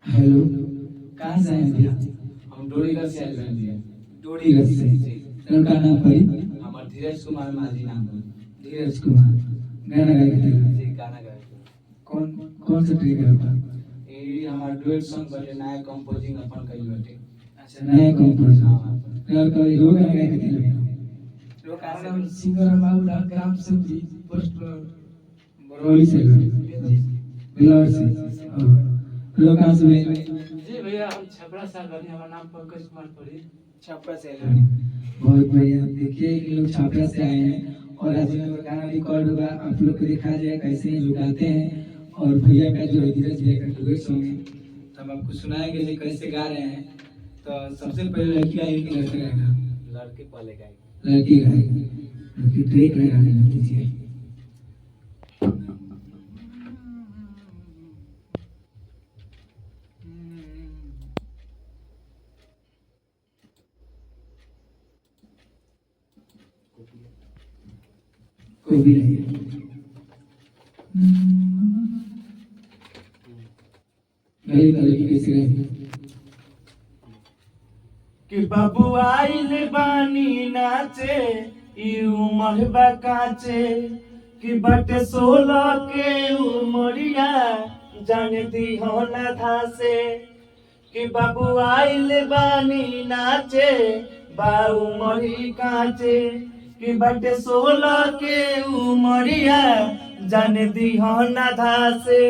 Hello. कहाँ से आए भैया? हम डोरीगढ़ से आए हैं भैया। डोरीगढ़ से। लड़का नाम पड़ी? हमार धीरज कुमार माझी नाम है। धीरज कुमार। गाना गाए थे? जी गाना गाए। कौन कौन सा ट्रेक है आपका? ये हमार डुएट सॉन्ग बटे नया कंपोजिंग अपन कइल बटे। अच्छा, नया कंपोज। हां लड़का रो गाना गाए थे? रो कहां से? हम सिंगर बाबूलाल ग्राम से भी पोस्ट बरौली से जी बिलावर से। लोग कहाँ से? जी भैया हम छपरा से आए हैं। हमारा नाम पंकज कुमार पड़ी। छपरा से आए हैं। बहुत बढ़िया। देखिए ये लोग छपरा से आए हैं और आज इनका गाना रिकॉर्ड होगा, आप लोग को दिखा जाए कैसे ये लोग गाते हैं। और भैया का जो धीरज भैया का डुएट सॉन्ग है तो हम आपको सुनाएंगे कि कैसे गा रहे हैं। तो सबसे पहले लड़की गाएगी कि लड़का गाएगा? लड़के पहले गाएंगे। लड़की गाएगी। लड़की ट्रेक लगाने दीजिए। कोई भी नहीं गली गली कैसे रहेगी कि बाबू आइल बानी नाचे ई उमर बकाचे कि बटे 16 के उमरिया जाने दी हो ना धासे कि बाबू आइल बानी नाचे बा उमरी काचे कि बटे 16 के उमरिया जाने दी हो ना धासे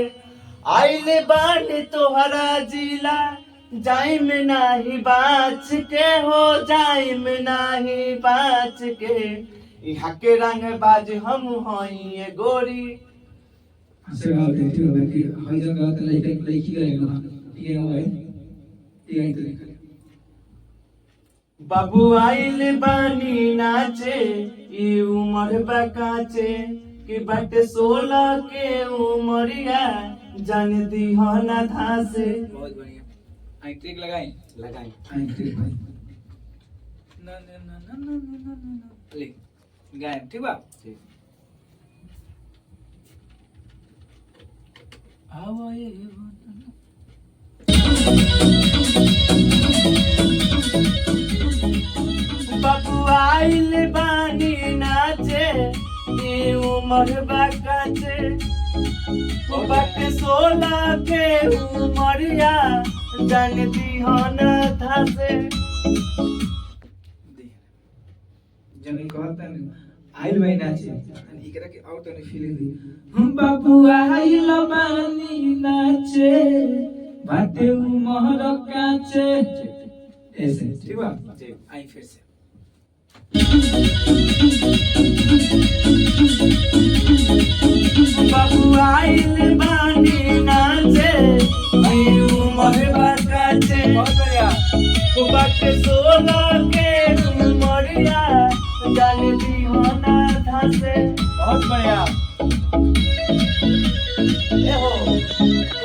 आइले बानी तोहरा जिला जाई में नाही बाच के हो जाई में नाही बाच के यहाँ के रंग बाज हम हई ये गोरी से गाओ देखते हो कि हर जगह तो लड़की करेगा ये हो है ये तो बाबू आइल बानी नाचे ई उमर बकाचे कि बटे 16 के उमरिया जान दी हो ना धासे। बहुत बढ़िया। आई ट्रिक लगाएं लगाएं। आई ट्रिक भाई ना ना ना ना ना ना ना ले गाएं ठीक बा? ठीक। आवा ये बाबू आइल बानी नाचे ई उमर बकाचे ओ बटे 16 के उमरिया जान दी हो ना धासे। जन कहता है आइल भाई नाचे आणि इकरा के आउट आणि फीलिंग दी हम बाबू आइल बानी नाचे बाटे उमर काचे ऐसे ठीक बा? आई फिर से बाबू आइल बानी नाचे ई उमर बकाचे बहुत बढ़िया। ओ बटे 16 के उमरिया जान दी हो ना धासे। बहुत बढ़िया। ए हो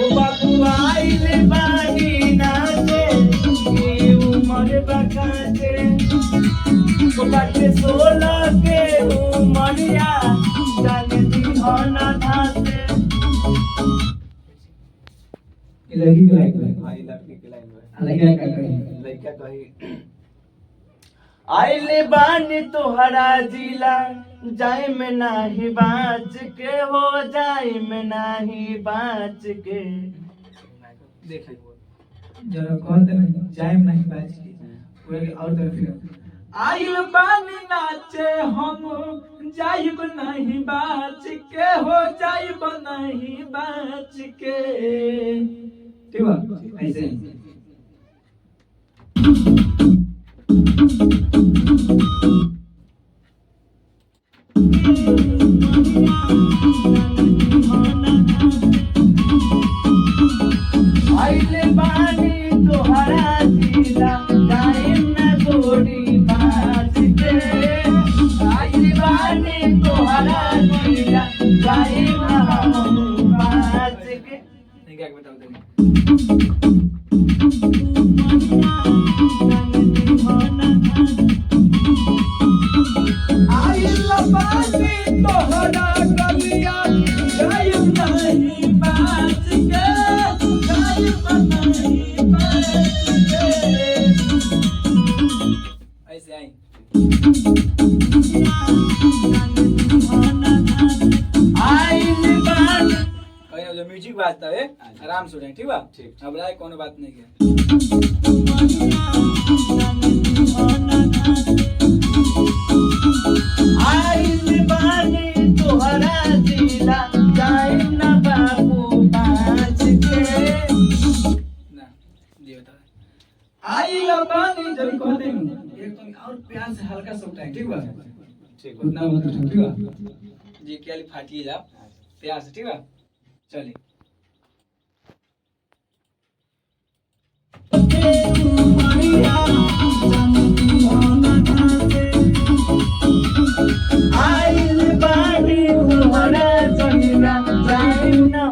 ओ बाबू आइल बानी नाचे ई उमर बकाचे ओ बटे 16 के उमरिया जान दी हो ना धासे। ये लड़की के लायक आई लड़के के लाइन में लड़का का कहीं लड़का कही आइले बानी तोहरा जिला जाए में नाही बाच के हो जाए में नाही बाच के देख जरा कहते ना जाए नहीं बाज की पूरे और तरफ फिर आइल बानी नाचे हम जाइब नहीं बाज के हो जाइब नहीं बाज के ठीक बा? ऐसे आइले बानी तोहरा जिला जाए न गोरी बाच के आइले बानी तोहरा जिला जाए न बाच के। नहीं क्या बताओ तेरे आइल बानी तोहरा गलिया जाइब नहीं बाज के जाइब नहीं से उठाएं, ठीक बा? ठीक। घबराए कोनो बात नहीं है। आइल बानी तोहरा जिला जाए ना बाबू बाज के ना जी बता। आई लबानी जब कहते हैं एकदम और प्यार से हल्का सा उठाएं, ठीक बा? ठीक उतना मत उठाओ, ठीक बा? जी क्या फाटिए जा प्यार से, ठीक बा? चलिए। आइल बानी तोहरा जिला जाए ना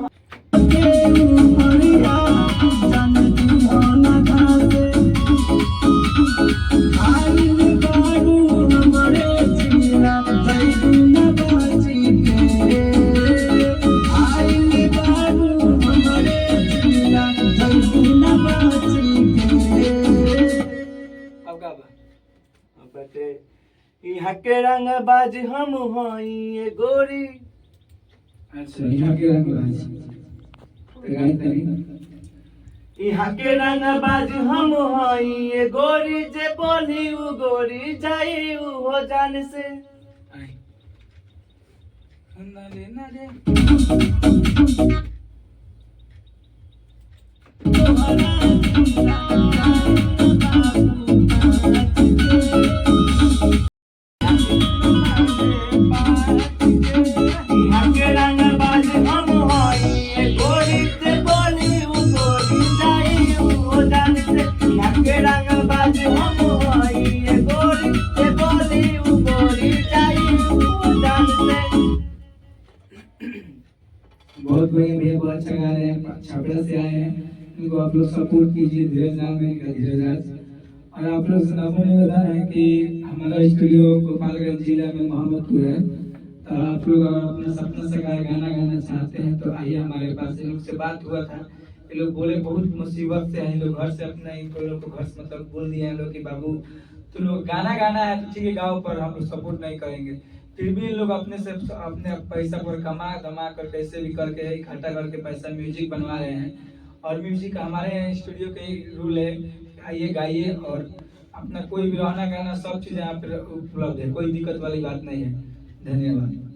अब का बा? बटे यहाँ के रंग बाज हम हई ये गोरी अच्छा यहाँ के रंग बाज तो गाई तनी यहाँ के रंग बाज हम हई ये गोरी जे बोली उ गोरी जाई उ हो जान से आई ना लेना रे यहाँ के रंग बाज हम हई ये गोरी जे बोली उ गोरी जाई उ हो जान से यहाँ के रंग बाज हम हई ये गोरी जे बोली उ गोरी जाई उ हो जान से बहुत बढ़िया भैया, बहुत अच्छा गा रहे हैं, छपरा से आए हैं, इनको आप लोग सपोर्ट कीजिए। धीरज नाम है इनका, धीरज राज। और आप लोग सुनामों ने बताया है कि हमारा स्टूडियो गोपालगंज जिला में मोहम्मदपुर है, तो आप लोग अगर अपना सपना से गाना गाना चाहते हैं तो आइए हमारे पास। इन लोग से बात हुआ था, ये लोग बोले बहुत मुसीबत से हैं लोग, घर से अपना इनको लोग को घर से मतलब बोल दिया है लोग कि बाबू तुम लोग गाना गाना है तो ठीक है गाओ, पर हम लोग सपोर्ट नहीं करेंगे। फिर भी लोग अपने से अपने पैसा पर कमा दमा कर कैसे भी करके इकट्ठा करके पैसा म्यूजिक बनवा रहे हैं। और म्यूजिक हमारे स्टूडियो के रूल है, आइए गाइए और अपना कोई भी रहना गाना सब चीज़ यहाँ पे उपलब्ध है, कोई दिक्कत वाली बात नहीं है। धन्यवाद।